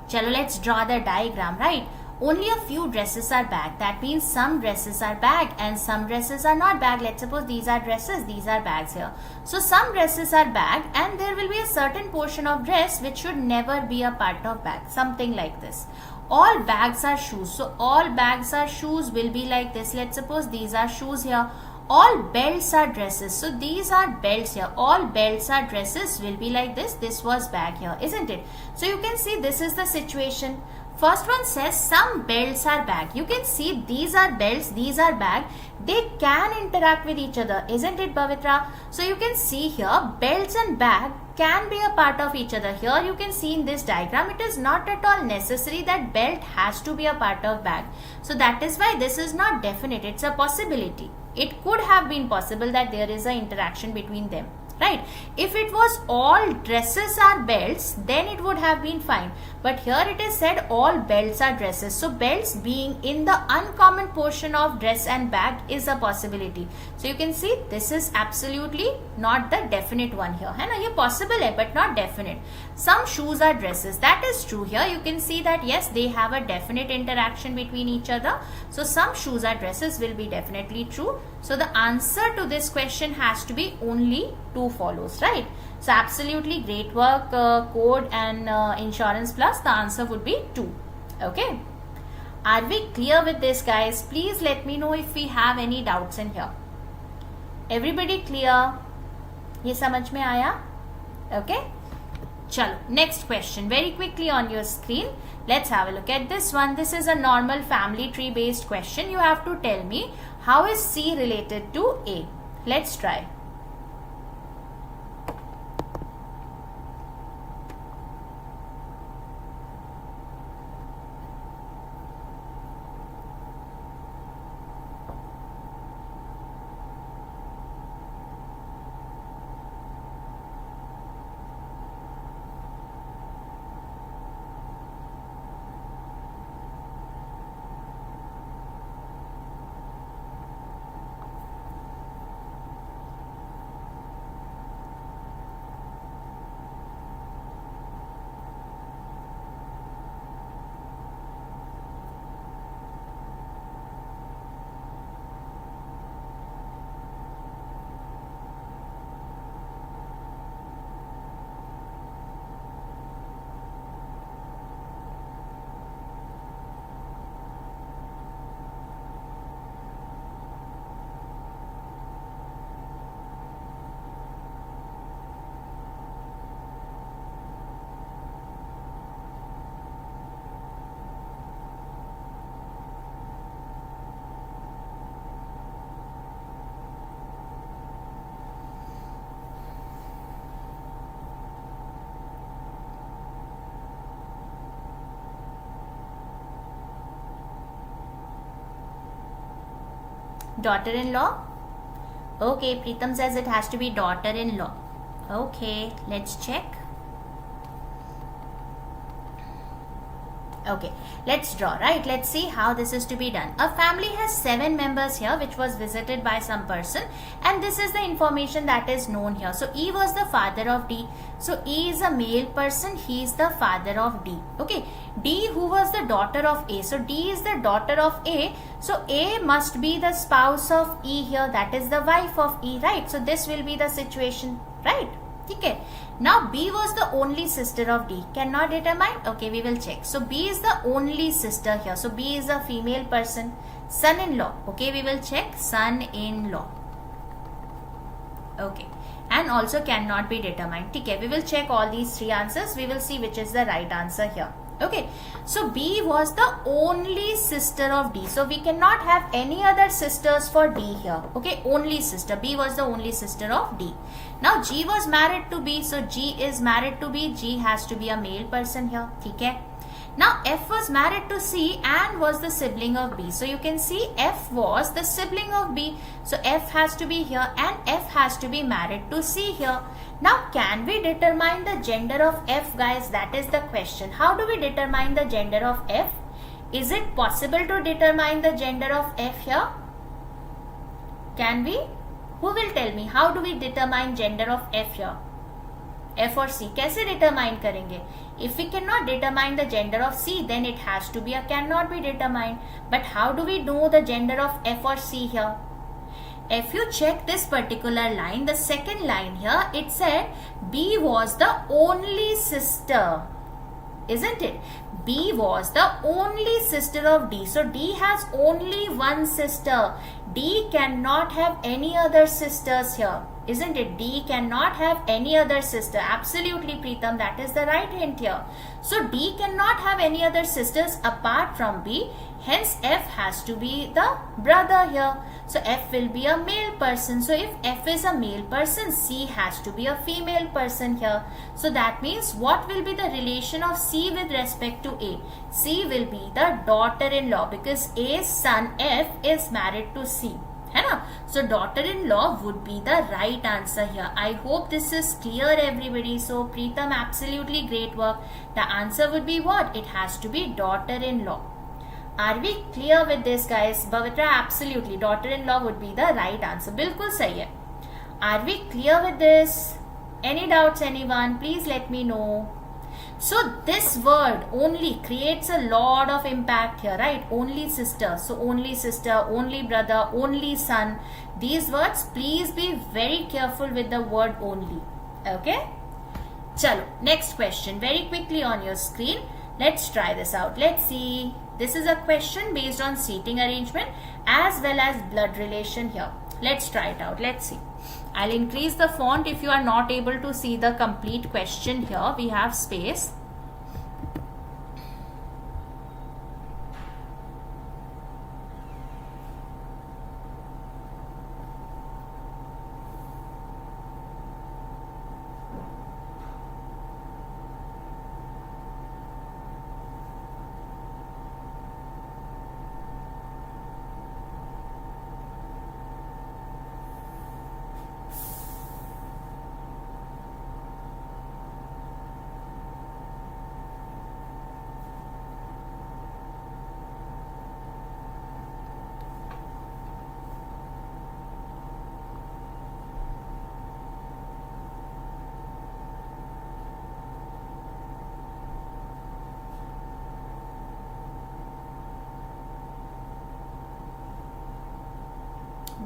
Chalo, let's draw the diagram, right? Only a few dresses are bag. That means some dresses are bag and some dresses are not bag. Let's suppose these are dresses, these are bags here. So some dresses are bag and there will be a certain portion of dress which should never be a part of bag. Something like this. All bags are shoes. So all bags are shoes will be like this. Let's suppose these are shoes here. All belts are dresses. So these are belts here. All belts are dresses will be like this. This was bag here, isn't it? So you can see this is the situation. First one says some belts are bag. You can see these are belts, these are bag. They can interact with each other, isn't it, Pavitra? So you can see here belts and bag can be a part of each other. Here you can see in this diagram it is not at all necessary that belt has to be a part of bag. So that is why this is not definite. It's a possibility. It could have been possible that there is an interaction between them. right? If it was all dresses are belts, then it would have been fine, but here it is said all belts are dresses. So belts being in the uncommon portion of dress and bag is a possibility. So you can see this is absolutely not the definite one here, है ना? ये possible है but not definite. Some shoes are dresses, that is true. Here you can see that yes, they have a definite interaction between each other. So some shoes are dresses will be definitely true. So the answer to this question has to be only 2 follows, right? So absolutely great work, code and insurance plus. The answer would be 2. Okay. Are we clear with this, guys? Please let me know if we have any doubts in here. Everybody clear? ये समझ में आया? Okay. चलो, next question. Very quickly on your screen. Let's have a look at this one. This is a normal family tree based question. You have to tell me how is C related to A. Let's try. Daughter-in-law? Okay, Preetham says it has to be daughter-in-law. Okay, let's check. Okay, let's draw, right? Let's see how this is to be done. A family has 7 members here, which was visited by some person, and this is the information that is known here. So E was the father of D. So E is a male person, he is the father of D. Okay, D, who was the daughter of A. So D is the daughter of A. So A must be the spouse of E here, that is the wife of E, right? So this will be the situation, right? Okay. Now B was the only sister of D. Cannot determine? Okay, we will check. So B is the only sister here. So B is a female person. Son-in-law. Okay, we will check. Son-in-law. Okay. And also cannot be determined. Okay, we will check all these 3 answers. We will see which is the right answer here. Okay, so B was the only sister of D. So we cannot have any other sisters for D here. Okay, only sister. B was the only sister of D. Now G was married to B. So G is married to B. G has to be a male person here. Okay. Now F was married to C and was the sibling of B. So you can see F was the sibling of B. So F has to be here and F has to be married to C here. Now can we determine the gender of F, guys? That is the question. How do we determine the gender of F? Is it possible to determine the gender of F here? Can we? Who will tell me? How do we determine gender of F here? F or C? कैसे determine करेंगे? If we cannot determine the gender of C, then it has to be a cannot be determined. But how do we know the gender of F or C here? If you check this particular line, the second line here, it said B was the only sister, isn't it? B was the only sister of D. So D has only one sister. D cannot have any other sisters here, isn't it? D cannot have any other sister. Absolutely, Preetham, that is the right hint here. So D cannot have any other sisters apart from B. Hence F has to be the brother here. So F will be a male person. So if F is a male person, C has to be a female person here. So that means what will be the relation of C with respect to A? C will be the daughter-in-law because A's son F is married to C. है ना? So daughter-in-law would be the right answer here. I hope this is clear, everybody. So Preetham, absolutely great work. The answer would be what? It has to be daughter-in-law. Are we clear with this, guys? Bhavitra, absolutely. Daughter-in-law would be the right answer. बिल्कुल सही है. Are we clear with this? Any doubts, anyone? Please let me know. So this word only creates a lot of impact here, right? Only sister. So only sister, only brother, only son. These words, please be very careful with the word only. Okay? Chalo, next question. Very quickly on your screen. Let's try this out. Let's see. This is a question based on seating arrangement as well as blood relation here. Let's try it out. Let's see. I'll increase the font if you are not able to see the complete question here. We have space.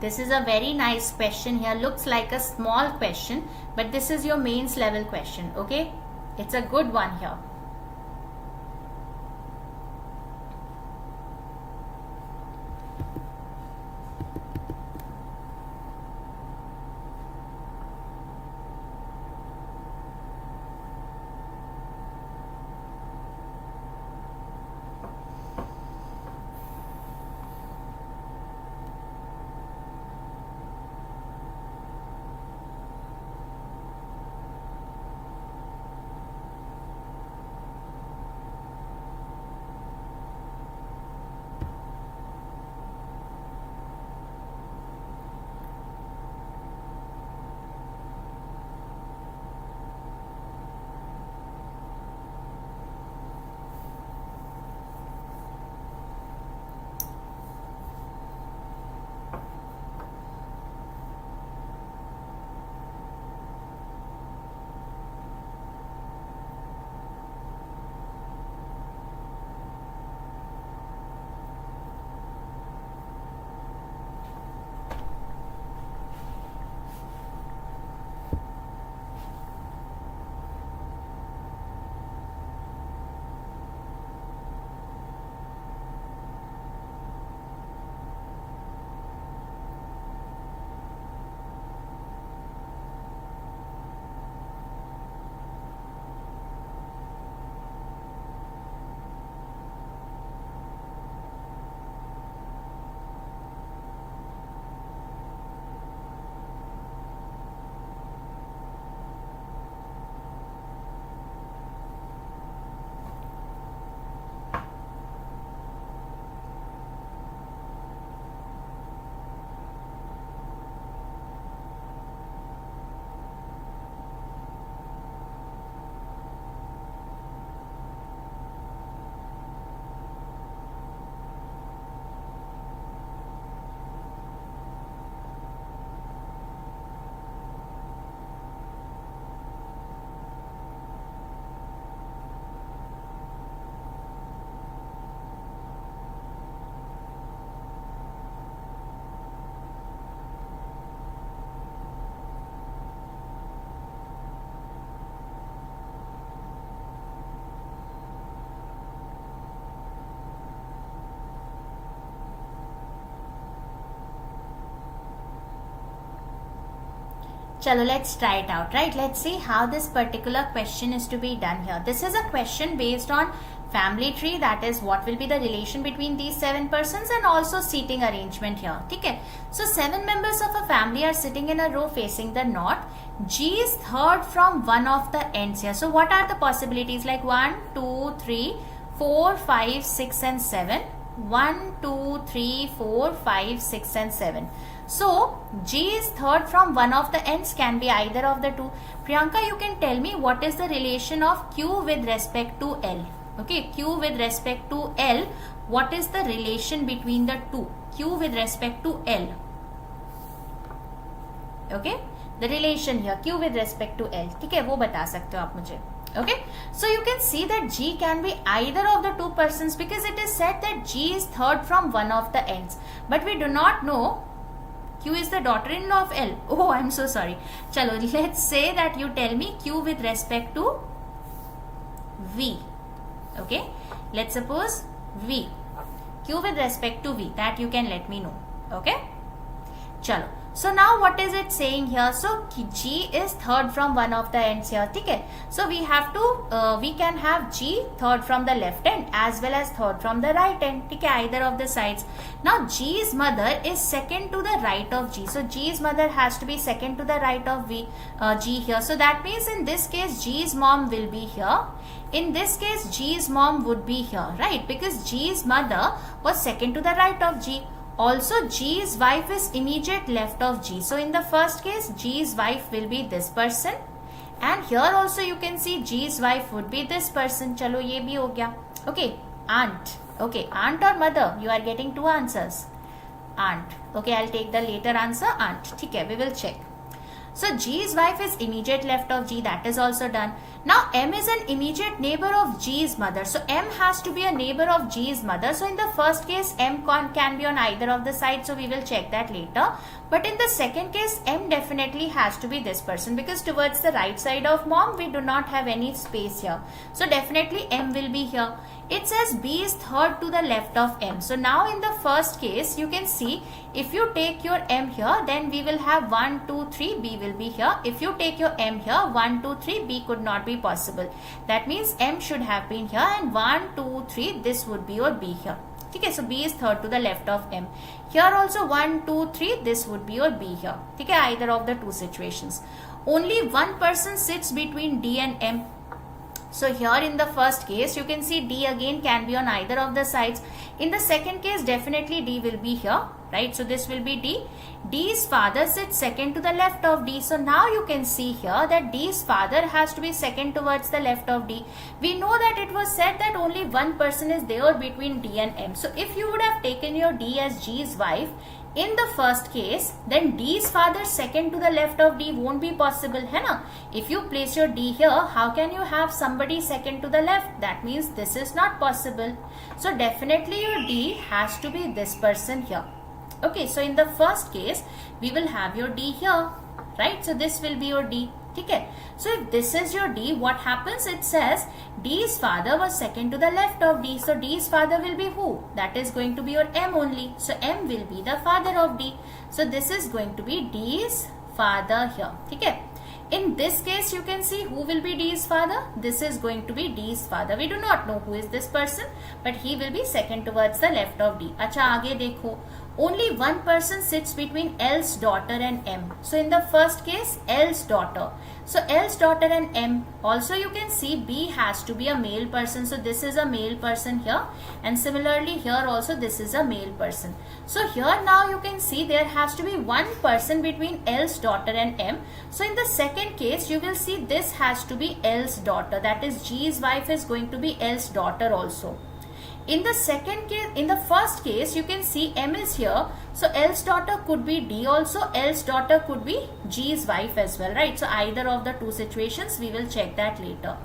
This is a very nice question here. Looks like a small question, but this is your mains level question. Okay, it's a good one here. Chalo, let's try it out, right? Let's see how this particular question is to be done here. This is a question based on family tree, that is what will be the relation between these 7 persons, and also seating arrangement here. Okay. So 7 members of a family are sitting in a row facing the north. G is third from one of the ends here. So what are the possibilities? Like 1, 2, 3, 4, 5, 6 and 7. 1, 2, 3, 4, 5, 6 and 7. So G is third from one of the ends, can be either of the two. Priyanka, you can tell me what is the relation of Q with respect to L? Okay, Q with respect to L, what is the relation between the two? Q with respect to L. Okay, the relation here Q with respect to L. ठीक है, वो बता सकते हो आप मुझे. Okay, so you can see that G can be either of the two persons because it is said that G is third from one of the ends, but we do not know Q is the daughter-in-law of L. Oh, I'm so sorry. Chalo, let's say that you tell me Q with respect to V. Okay, let's suppose V. Q with respect to V, that you can let me know. Okay, chalo. So now what is it saying here? So G is third from one of the ends here. Okay, so we have to we can have G third from the left end as well as third from the right end. Okay, either of the sides. Now G's mother is second to the right of G. So G's mother has to be second to the right of G here. So that means in this case G's mom will be here. In this case G's mom would be here, right? Because G's mother was second to the right of G. Also G's wife is immediate left of G. So in the first case G's wife will be this person, and here also you can see G's wife would be this person. चलो ये भी हो गया. Okay, aunt. Okay, aunt or mother, you are getting two answers. Aunt. Okay, I'll take the later answer, aunt. ठीक है, we will check. So G's wife is immediate left of G, that is also done. Now M is an immediate neighbor of G's mother. So M has to be a neighbor of G's mother. So in the first case M can be on either of the sides. So we will check that later. But in the second case M definitely has to be this person because towards the right side of mom we do not have any space here. So definitely M will be here. It says B is third to the left of M. So now in the first case you can see if you take your M here, then we will have 1, 2, 3, B will be here. If you take your M here, 1, 2, 3, B could not be possible. That means M should have been here, and 1, 2, 3, this would be your B here. Okay, so B is third to the left of M. Here also 1, 2, 3, this would be your B here. Okay, either of the two situations. Only one person sits between D and M. So here in the first case you can see D again can be on either of the sides. In the second case definitely D will be here, right? So this will be D. D's father sits second to the left of D. So now you can see here that D's father has to be second towards the left of D. We know that it was said that only one person is there between D and M. So if you would have taken your D as G's wife in the first case, then D's father second to the left of D won't be possible, है ना? If you place your D here, how can you have somebody second to the left? That means this is not possible. So definitely your D has to be this person here. Okay, so in the first case, we will have your D here, right? So this will be your D. Okay, so if this is your D, what happens? It says D's father was second to the left of D. So D's father will be who? That is going to be your M only. So M will be the father of D. So this is going to be D's father here. Okay. In this case, you can see who will be D's father. This is going to be D's father. We do not know who is this person, but he will be second towards the left of D. अच्छा आगे देखो. Only one person sits between L's daughter and M. So in the first case, L's daughter. So L's daughter and M. Also you can see B has to be a male person. So this is a male person here. And similarly here also this is a male person. So here now you can see there has to be one person between L's daughter and M. So in the second case you will see this has to be L's daughter. That is G's wife is going to be L's daughter also. In the second case, in the first case, you can see M is here. So L's daughter could be D also. L's daughter could be G's wife as well, right? So either of the two situations, we will check that later.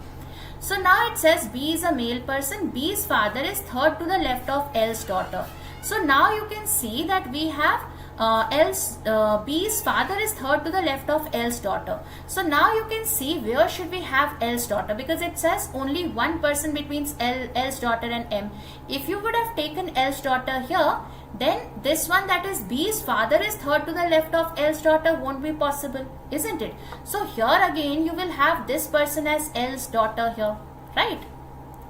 So now it says B is a male person. B's father is third to the left of L's daughter. So now you can see that we have B's father is third to the left of L's daughter. So now you can see where should we have L's daughter, because it says only one person between L's daughter and M. If you would have taken L's daughter here, then this one, that is B's father is third to the left of L's daughter, won't be possible, isn't it? So here again you will have this person as L's daughter here, right?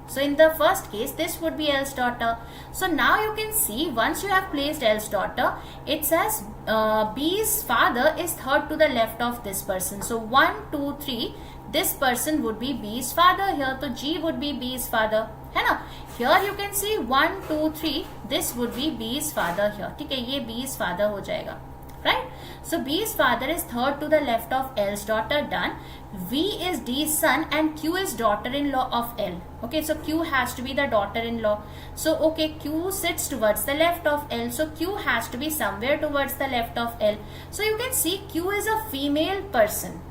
So in the first case, this would be L's daughter. So now you can see once you have placed L's daughter, it says B's father is third to the left of this person. So 1, 2, 3, this person would be B's father here. So G would be B's father. है ना? Here you can see 1, 2, 3, this would be B's father here. ठीक है, ये B's father हो जाएगा. right? So B's father is third to the left of L's daughter, done. V is D's son and Q is daughter-in-law of L. Okay, so Q has to be the daughter-in-law. So okay, Q sits towards the left of L. So Q has to be somewhere towards the left of L. So you can see Q is a female person.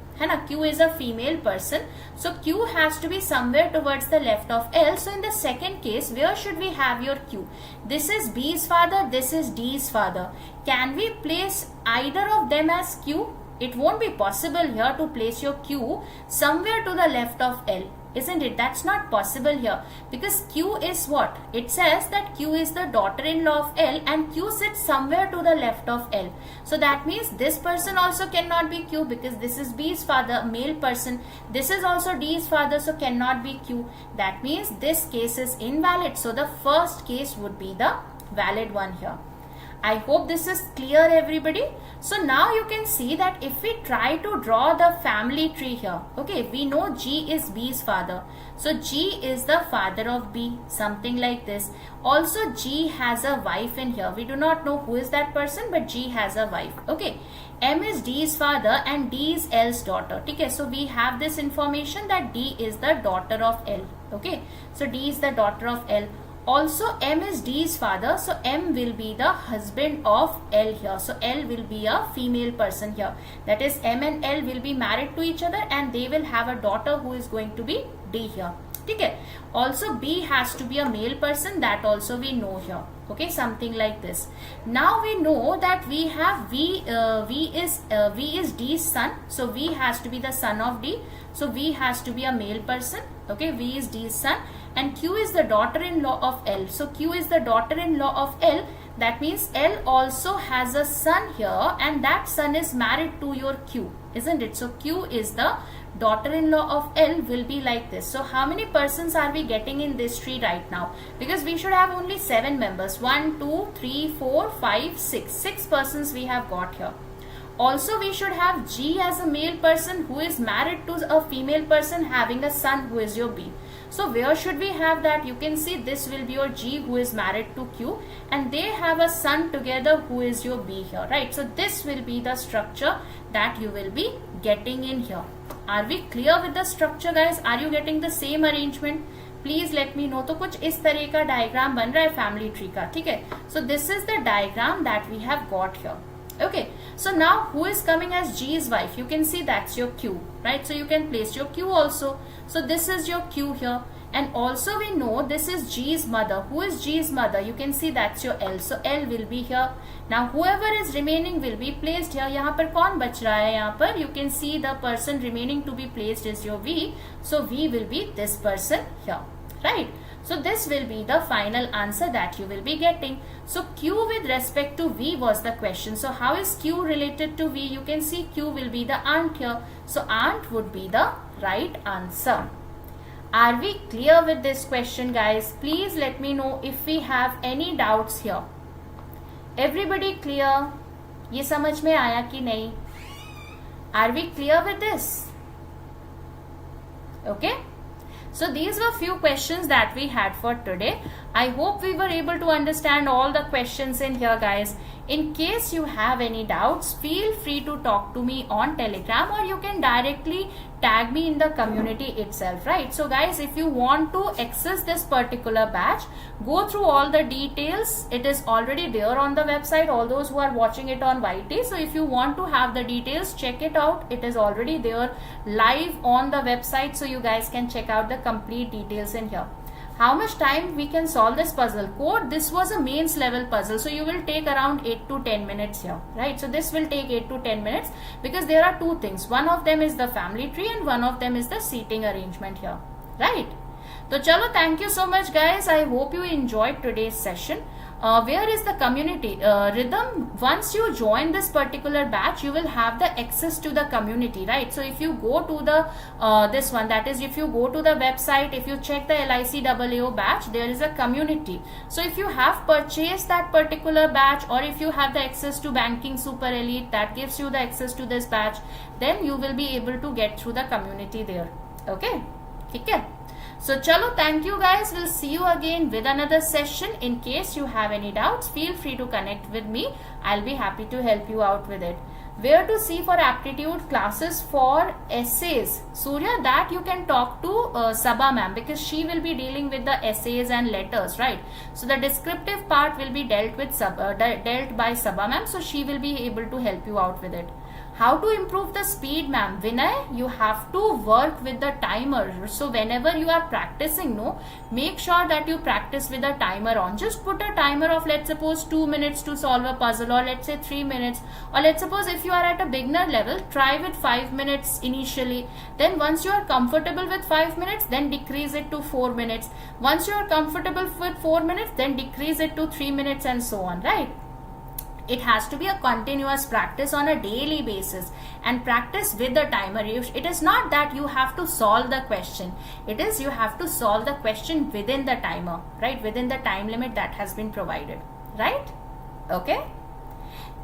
Q is a female person. So Q has to be somewhere towards the left of L. So in the second case, where should we have your Q? This is B's father, this is D's father. Can we place either of them as Q? It won't be possible here to place your Q somewhere to the left of L, isn't it? That's not possible here, because Q is what? It says that Q is the daughter-in-law of L and Q sits somewhere to the left of L. So that means this person also cannot be Q, because this is B's father, male person. This is also D's father, so cannot be Q. That means this case is invalid. So the first case would be the valid one here. I hope this is clear, everybody. So now you can see that if we try to draw the family tree here, okay, we know G is B's father. So G is the father of B, something like this. Also G has a wife in here. We do not know who is that person, but G has a wife. Okay, M is D's father and D is L's daughter. Okay, so we have this information that D is the daughter of L. Okay, so D is the daughter of L. Also M is D's father, so M will be the husband of L here. So L will be a female person here. That is, M and L will be married to each other and they will have a daughter who is going to be D here. Okay. Also B has to be a male person, that also we know here. Okay, something like this. Now we know that we have V is D's son, so V has to be the son of D. So V has to be a male person. Okay, V is D's son and Q is the daughter-in-law of L. So Q is the daughter-in-law of L. That means L also has a son here and that son is married to your Q, isn't it? So Q is the daughter-in-law of L, will be like this. So how many persons are we getting in this tree right now? Because we should have only 7 members. 1, 2, 3, 4, 5, 6. 6 persons we have got here. Also we should have G as a male person who is married to a female person having a son who is your B. So where should we have that? You can see this will be your G who is married to Q and they have a son together who is your B here, right? So this will be the structure that you will be getting in here. Are we clear with the structure, guys? Are you getting the same arrangement? Please let me know. तो कुछ इस तरह का diagram बन रहा है family tree का, ठीक है? So this is the diagram that we have got here. Okay, so now who is coming as G's wife? You can see that's your Q, right? So you can place your Q also. So this is your Q here. And also we know this is G's mother. Who is G's mother? You can see that's your L. So L will be here. Now whoever is remaining will be placed here. यहाँ पर कौन बच रहा है? यहाँ पर you can see the person remaining to be placed is your V. So V will be this person here, right? So this will be the final answer that you will be getting. So Q with respect to V was the question. So how is Q related to V? You can see Q will be the aunt here. So aunt would be the right answer. Are we clear with this question, guys? Please let me know if we have any doubts here. Everybody clear? ये समझ में आया कि नहीं? Are we clear with this? Okay. So these were few questions that we had for today. I hope we were able to understand all the questions in here, guys. In case you have any doubts, feel free to talk to me on Telegram or you can directly tag me in the community itself, right? So guys, if you want to access this particular batch, go through all the details. It is already there on the website, all those who are watching it on YT. So if you want to have the details, check it out. It is already there live on the website. So you guys can check out the complete details in here. How much time we can solve this puzzle code? This was a mains level puzzle, so you will take around 8 to 10 minutes here, right? So this will take 8 to 10 minutes because there are two things. One of them is the family tree and one of them is the seating arrangement here, right? So chalo, thank you so much, guys. I hope you enjoyed today's session. Where is the community rhythm? Once you join this particular batch, you will have the access to the community, right? So if you go to the this one, that is, if you go to the website, if you check the LIC AAO batch, there is a community. So if you have purchased that particular batch or if you have the access to Banking Super Elite that gives you the access to this batch, then you will be able to get through the community there. Okay, ठीक है? So chalo, thank you guys. We'll see you again with another session. In case you have any doubts, feel free to connect with me. I'll be happy to help you out with it. Where to see for aptitude classes for essays? Surya, that you can talk to Sabha ma'am, because she will be dealing with the essays and letters, right? So the descriptive part will be dealt by Sabha ma'am, so she will be able to help you out with it. How to improve the speed, ma'am? Vinay, you have to work with the timer. So whenever you are practicing, make sure that you practice with a timer on. Just put a timer of, let's suppose, 2 minutes to solve a puzzle, or let's say 3 minutes, or let's suppose if you are at a beginner level, try with 5 minutes initially. Then once you are comfortable with 5 minutes, then decrease it to 4 minutes. Once you are comfortable with 4 minutes, then decrease it to 3 minutes, and so on, right? It has to be a continuous practice on a daily basis, and practice with the timer. It is not that you have to solve the question. It is you have to solve the question within the timer, right? Within the time limit that has been provided, right? Okay.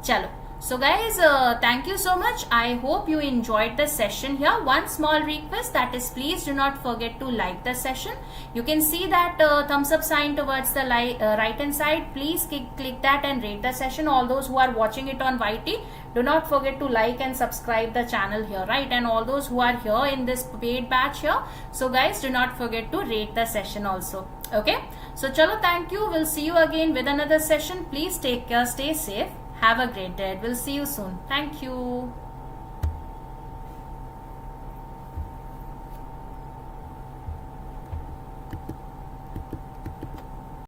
Chalo. So guys, thank you so much. I hope you enjoyed the session here. One small request, that is, please do not forget to like the session. You can see that thumbs up sign towards the right hand side. Please click that and rate the session. All those who are watching it on YT, do not forget to like and subscribe the channel here, right? And all those who are here in this paid batch here, so guys, do not forget to rate the session also. Okay, so chalo, thank you. We'll see you again with another session. Please take care, stay safe. Have a great day. We'll see you soon. Thank you.